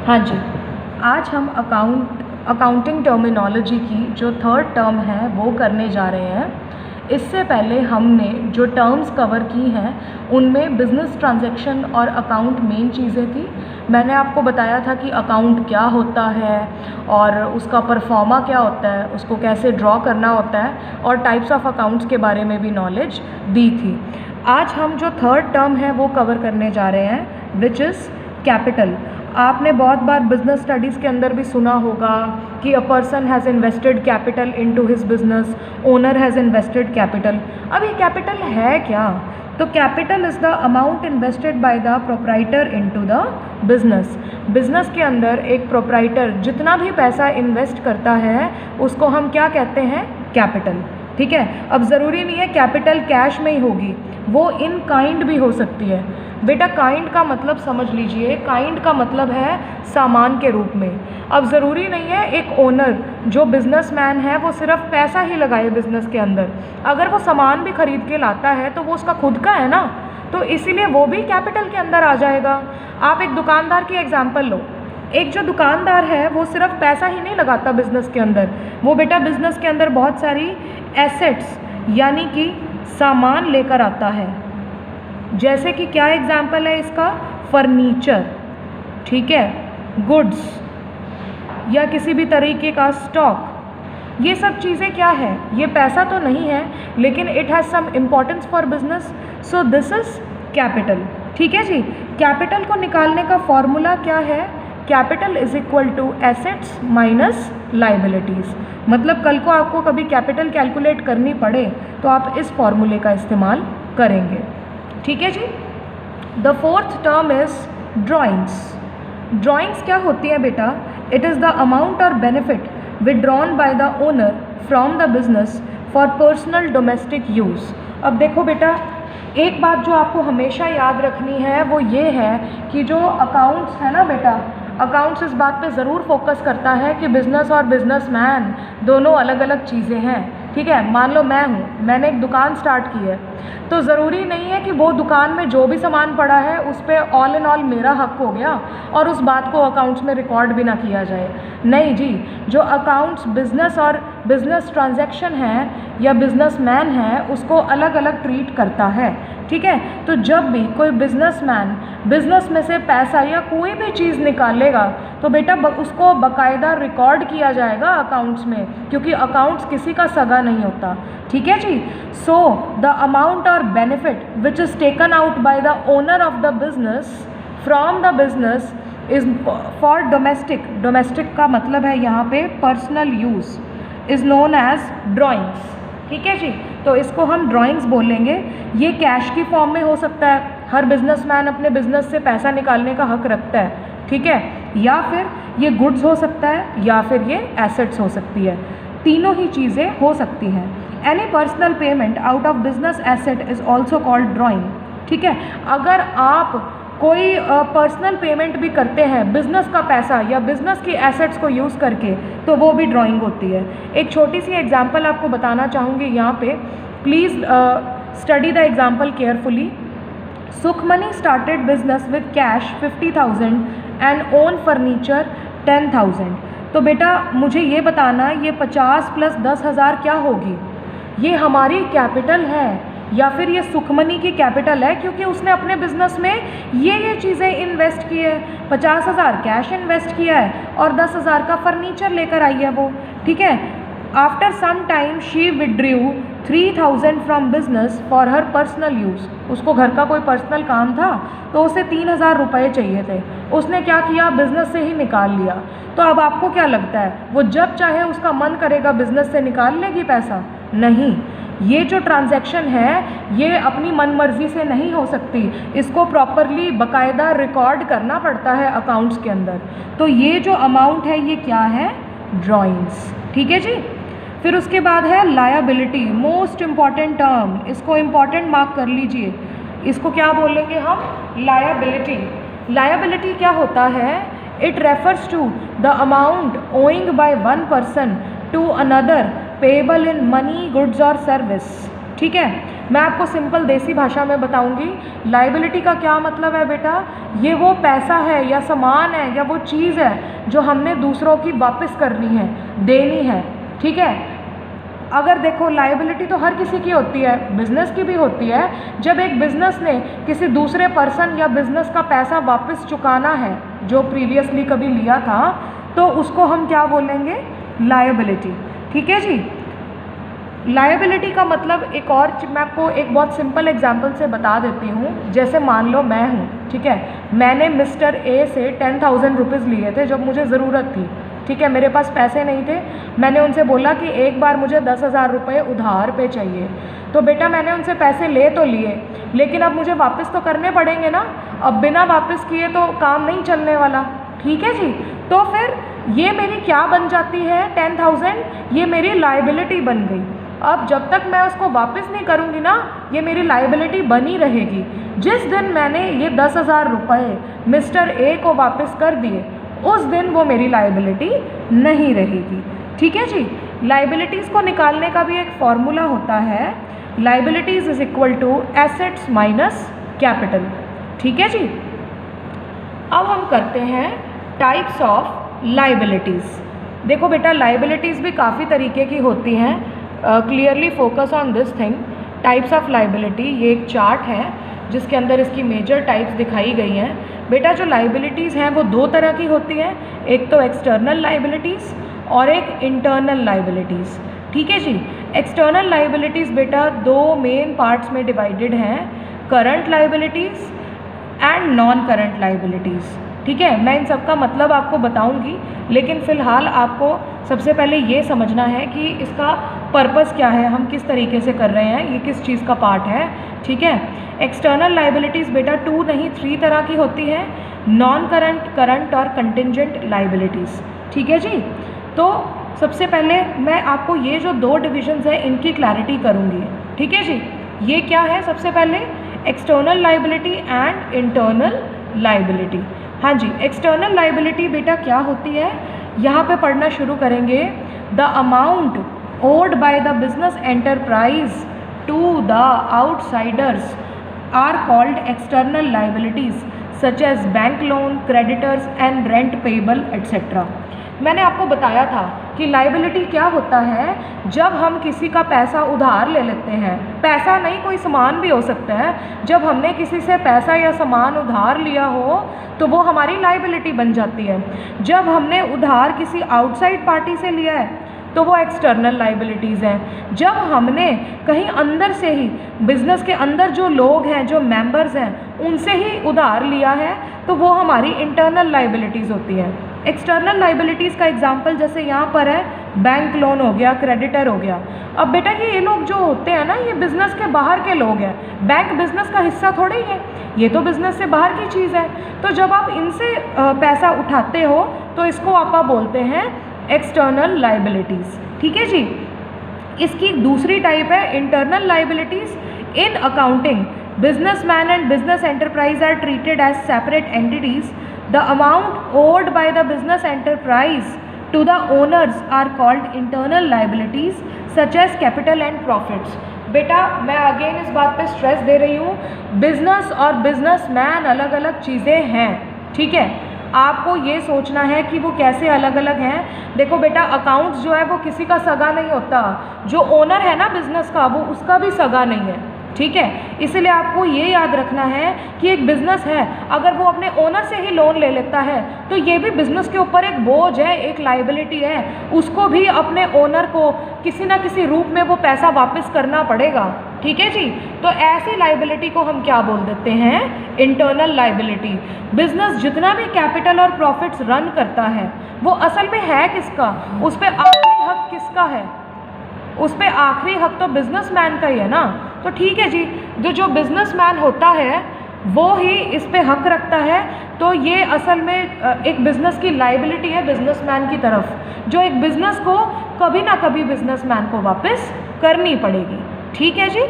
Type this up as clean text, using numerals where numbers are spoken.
हाँ जी, आज हम अकाउंटिंग टर्मिनोलॉजी की जो थर्ड टर्म है वो करने जा रहे हैं। इससे पहले हमने जो टर्म्स कवर की हैं उनमें बिज़नेस ट्रांजैक्शन और अकाउंट मेन चीज़ें थी। मैंने आपको बताया था कि अकाउंट क्या होता है और उसका परफॉर्मा क्या होता है, उसको कैसे ड्रॉ करना होता है और टाइप्स ऑफ अकाउंट्स के बारे में भी नॉलेज दी थी। आज हम जो थर्ड टर्म है वो कवर करने जा रहे हैं, विच इज़ कैपिटल। आपने बहुत बार बिजनेस स्टडीज़ के अंदर भी सुना होगा कि a person has invested capital into his business, owner has invested capital. अब ये कैपिटल है क्या? तो capital is the amount invested by the proprietor into the business. Business के अंदर एक प्रोप्राइटर जितना भी पैसा इन्वेस्ट करता है उसको हम क्या कहते हैं? कैपिटल। ठीक है, अब ज़रूरी नहीं है कैपिटल कैश में ही होगी, वो इन काइंड भी हो सकती है। बेटा काइंड का मतलब समझ लीजिए, काइंड का मतलब है सामान के रूप में। अब ज़रूरी नहीं है एक ओनर जो बिजनेसमैन है वो सिर्फ पैसा ही लगाए बिजनेस के अंदर, अगर वो सामान भी खरीद के लाता है तो वो उसका खुद का है ना, तो इसीलिए वो भी कैपिटल के अंदर आ जाएगा। आप एक दुकानदार की एग्जांपल लो। एक जो दुकानदार है वो सिर्फ पैसा ही नहीं लगाता बिजनेस के अंदर, वो बेटा बिजनेस के अंदर बहुत सारी एसेट्स यानी कि सामान लेकर आता है। जैसे कि क्या एग्जाम्पल है इसका? फर्नीचर, ठीक है, गुड्स या किसी भी तरीके का स्टॉक। ये सब चीज़ें क्या है? ये पैसा तो नहीं है लेकिन it has some importance for business, so this is capital. ठीक है जी। कैपिटल को निकालने का फॉर्मूला क्या है? Capital is equal to assets minus liabilities. मतलब कल को आपको कभी कैपिटल कैलकुलेट करनी पड़े तो आप इस फॉर्मूले का इस्तेमाल करेंगे। ठीक है जी। The fourth term is drawings. Drawings क्या होती है बेटा? इट इज़ द अमाउंट और benefit withdrawn by the owner from the business for personal domestic use. अब देखो बेटा, एक बात जो आपको हमेशा याद रखनी है वो ये है कि जो अकाउंट्स है ना बेटा, अकाउंट्स इस बात पे ज़रूर फोकस करता है कि बिज़नेस और बिजनेसमैन दोनों अलग अलग चीज़ें हैं। ठीक है, मान लो मैं हूँ, मैंने एक दुकान स्टार्ट की है, तो ज़रूरी नहीं है कि वो दुकान में जो भी सामान पड़ा है उस पर ऑल इन ऑल मेरा हक हो गया और उस बात को अकाउंट्स में रिकॉर्ड भी ना किया जाए। नहीं जी, जो अकाउंट्स बिज़नेस और बिज़नेस ट्रांजैक्शन है या बिजनेसमैन है उसको अलग अलग ट्रीट करता है। ठीक है, तो जब भी कोई बिजनेसमैन बिजनेस में से पैसा या कोई भी चीज़ निकालेगा तो बेटा उसको बाकायदा रिकॉर्ड किया जाएगा अकाउंट्स में, क्योंकि अकाउंट्स किसी का सगा नहीं होता। ठीक है जी। सो द अमाउंट और benefit which is taken out by the owner of the business from the business is for domestic. Domestic का मतलब है यहाँ पे personal use, is known as drawings. ठीक है जी, तो इसको हम ड्राइंग्स बोलेंगे। ये कैश की फॉर्म में हो सकता है, हर बिजनेसमैन अपने बिजनेस से पैसा निकालने का हक रखता है। ठीक है, या फिर ये गुड्स हो सकता है या फिर ये एसेट्स हो सकती है, तीनों ही चीज़ें हो सकती हैं। Any personal payment out of business asset is also called drawing. ठीक है, अगर आप कोई पर्सनल पेमेंट भी करते हैं बिज़नेस का पैसा या बिज़नेस की एसेट्स को यूज़ करके तो वो भी ड्राइंग होती है। एक छोटी सी एग्जांपल आपको बताना चाहूँगी यहाँ पे, please study the example carefully. Sukhmani started business with cash 50,000 and own furniture 10,000। तो बेटा मुझे ये बताना, ये 50 प्लस 10,000 क्या होगी? ये हमारी कैपिटल है या फिर ये सुखमनी की कैपिटल है, क्योंकि उसने अपने बिजनेस में ये चीज़ें इन्वेस्ट की है। 50,000 कैश इन्वेस्ट किया है और 10,000 का फर्नीचर लेकर आई है वो। ठीक है, after some time she withdrew 3,000 from business for her personal use. उसको घर का कोई पर्सनल काम था तो उसे 3,000 रुपये चाहिए थे, उसने क्या किया? बिज़नेस से ही निकाल लिया। तो अब आपको क्या लगता है वो जब चाहे उसका मन करेगा बिज़नेस से निकाल लेगी पैसा? नहीं, ये जो ट्रांजैक्शन है ये अपनी मनमर्जी से नहीं हो सकती, इसको प्रॉपरली बाकायदा रिकॉर्ड करना पड़ता है अकाउंट्स के अंदर। तो ये जो अमाउंट है ये क्या है? ड्राइंग्स। ठीक है जी। फिर उसके बाद है लायबिलिटी, मोस्ट इम्पॉर्टेंट टर्म, इसको इम्पॉर्टेंट मार्क कर लीजिए। इसको क्या बोलेंगे हम? लायबिलिटी। लायबिलिटी क्या होता है? It refers to the amount owing by one person to another payable in money, goods और सर्विस। ठीक है, मैं आपको सिंपल देसी भाषा में बताऊंगी। लायबिलिटी का क्या मतलब है बेटा, ये वो पैसा है या सामान है या वो चीज़ है जो हमने दूसरों की वापस करनी है, देनी है, ठीक है। अगर देखो लायबिलिटी तो हर किसी की होती है, बिजनेस की भी होती है। जब एक बिजनेस ने किसी दूसरे पर्सन या बिजनेस का पैसा वापस चुकाना है जो प्रीवियसली कभी लिया था, तो उसको हम क्या बोलेंगे, लायबिलिटी, ठीक है जी। लायबिलिटी का मतलब एक और मैं आपको एक बहुत सिंपल एग्जांपल से बता देती हूँ। जैसे मान लो मैं हूँ, ठीक है, मैंने मिस्टर ए से 10,000 रुपीज़ लिए थे जब मुझे ज़रूरत थी, ठीक है, मेरे पास पैसे नहीं थे। मैंने उनसे बोला कि एक बार मुझे 10,000 रुपये उधार पे चाहिए। तो बेटा मैंने उनसे पैसे ले तो लिए, लेकिन अब मुझे वापस तो करने पड़ेंगे ना। अब बिना वापस किए तो काम नहीं चलने वाला, ठीक है जी। तो फिर ये मेरी क्या बन जाती है, 10,000, ये मेरी लायबिलिटी बन गई। अब जब तक मैं उसको वापस नहीं करूँगी ना, ये मेरी लायबिलिटी बनी रहेगी। जिस दिन मैंने ये 10,000 रुपये मिस्टर ए को वापस कर दिए, उस दिन वो मेरी लायबिलिटी नहीं रहेगी, ठीक है जी। लायबिलिटीज़ को निकालने का भी एक फॉर्मूला होता है, liabilities is equal to assets minus capital, ठीक है जी। अब हम करते हैं टाइप्स ऑफ लायबिलिटीज़। देखो बेटा लायबिलिटीज़ भी काफ़ी तरीके की होती हैं। Clearly focus on this thing, types of liability. ये एक चार्ट है जिसके अंदर इसकी मेजर टाइप्स दिखाई गई हैं। बेटा जो लायबिलिटीज़ हैं वो दो तरह की होती हैं, एक तो एक्सटर्नल लायबिलिटीज़ और एक इंटरनल लायबिलिटीज़, ठीक है जी। एक्सटर्नल लायबिलिटीज़ बेटा दो मेन पार्ट्स में डिवाइडेड हैं, current liabilities and non current liabilities, ठीक है। मैं इन सब का मतलब आपको बताऊंगी, लेकिन फ़िलहाल आपको सबसे पहले ये समझना है कि इसका पर्पस क्या है, हम किस तरीके से कर रहे हैं, ये किस चीज़ का पार्ट है, ठीक है। एक्सटर्नल लायबिलिटीज़ बेटा 2 नहीं 3 तरह की होती हैं, नॉन करंट, करंट और कंटिंजेंट लायबिलिटीज़, ठीक है जी। तो सबसे पहले मैं आपको ये जो 2 डिविजन्स हैं इनकी क्लैरिटी करूँगी, ठीक है जी। ये क्या है, सबसे पहले external liability and internal liability. हाँ जी, एक्सटर्नल लायबिलिटी बेटा क्या होती है, यहाँ पे पढ़ना शुरू करेंगे। The amount owed by the business enterprise to the outsiders are called external liabilities such as bank loan, creditors and rent payable etcetera. मैंने आपको बताया था कि लायबिलिटी क्या होता है, जब हम किसी का पैसा उधार ले लेते हैं, पैसा नहीं कोई सामान भी हो सकता है, जब हमने किसी से पैसा या सामान उधार लिया हो तो वो हमारी लायबिलिटी बन जाती है। जब हमने उधार किसी आउटसाइड पार्टी से लिया है तो वो एक्सटर्नल लायबिलिटीज़ हैं। जब हमने कहीं अंदर से ही बिज़नेस के अंदर जो लोग हैं, जो मेंबर्स हैं, उनसे ही उधार लिया है तो वो हमारी इंटरनल लायबिलिटीज़ होती हैं। एक्सटर्नल लायबिलिटीज़ का एग्जांपल जैसे यहाँ पर है, बैंक लोन हो गया, क्रेडिटर हो गया। अब बेटा ये लोग जो होते हैं ना, ये बिज़नेस के बाहर के लोग हैं, बैंक बिज़नेस का हिस्सा थोड़े ही है, ये तो बिज़नेस से बाहर की चीज़ है। तो जब आप इनसे पैसा उठाते हो तो इसको आप बोलते हैं एक्सटर्नल लायबिलिटीज़, ठीक है जी। इसकी दूसरी टाइप है internal liabilities. In accounting businessman and business enterprise are treated as separate entities. The amount owed by the business enterprise to the owners are called internal liabilities such as capital and profits. बेटा मैं again इस बात पे stress दे रही हूँ, business और businessman अलग अलग चीज़ें हैं, ठीक है। आपको ये सोचना है कि वो कैसे अलग अलग हैं। देखो बेटा अकाउंट्स जो है वो किसी का सगा नहीं होता, जो ओनर है ना बिज़नेस का वो उसका भी सगा नहीं है, ठीक है। इसलिए आपको ये याद रखना है कि एक बिज़नेस है, अगर वो अपने ओनर से ही लोन ले लेता है तो ये भी बिज़नेस के ऊपर एक बोझ है, एक लायबिलिटी है, उसको भी अपने ओनर को किसी ना किसी रूप में वो पैसा वापस करना पड़ेगा, ठीक है जी। तो ऐसी लायबिलिटी को हम क्या बोल देते हैं, इंटरनल लायबिलिटी। बिजनेस जितना भी कैपिटल और प्रॉफिट्स रन करता है वो असल में है किसका, उस पर आखिरी हक किसका है, उस पर आखिरी हक तो बिजनेसमैन का ही है ना। तो ठीक है जी, जो बिजनेसमैन होता है वो ही इस पे हक रखता है। तो ये असल में एक बिज़नेस की लायबिलिटी है बिजनेसमैन की तरफ, जो एक बिज़नेस को कभी ना कभी बिजनेसमैन को वापस करनी पड़ेगी, ठीक है जी।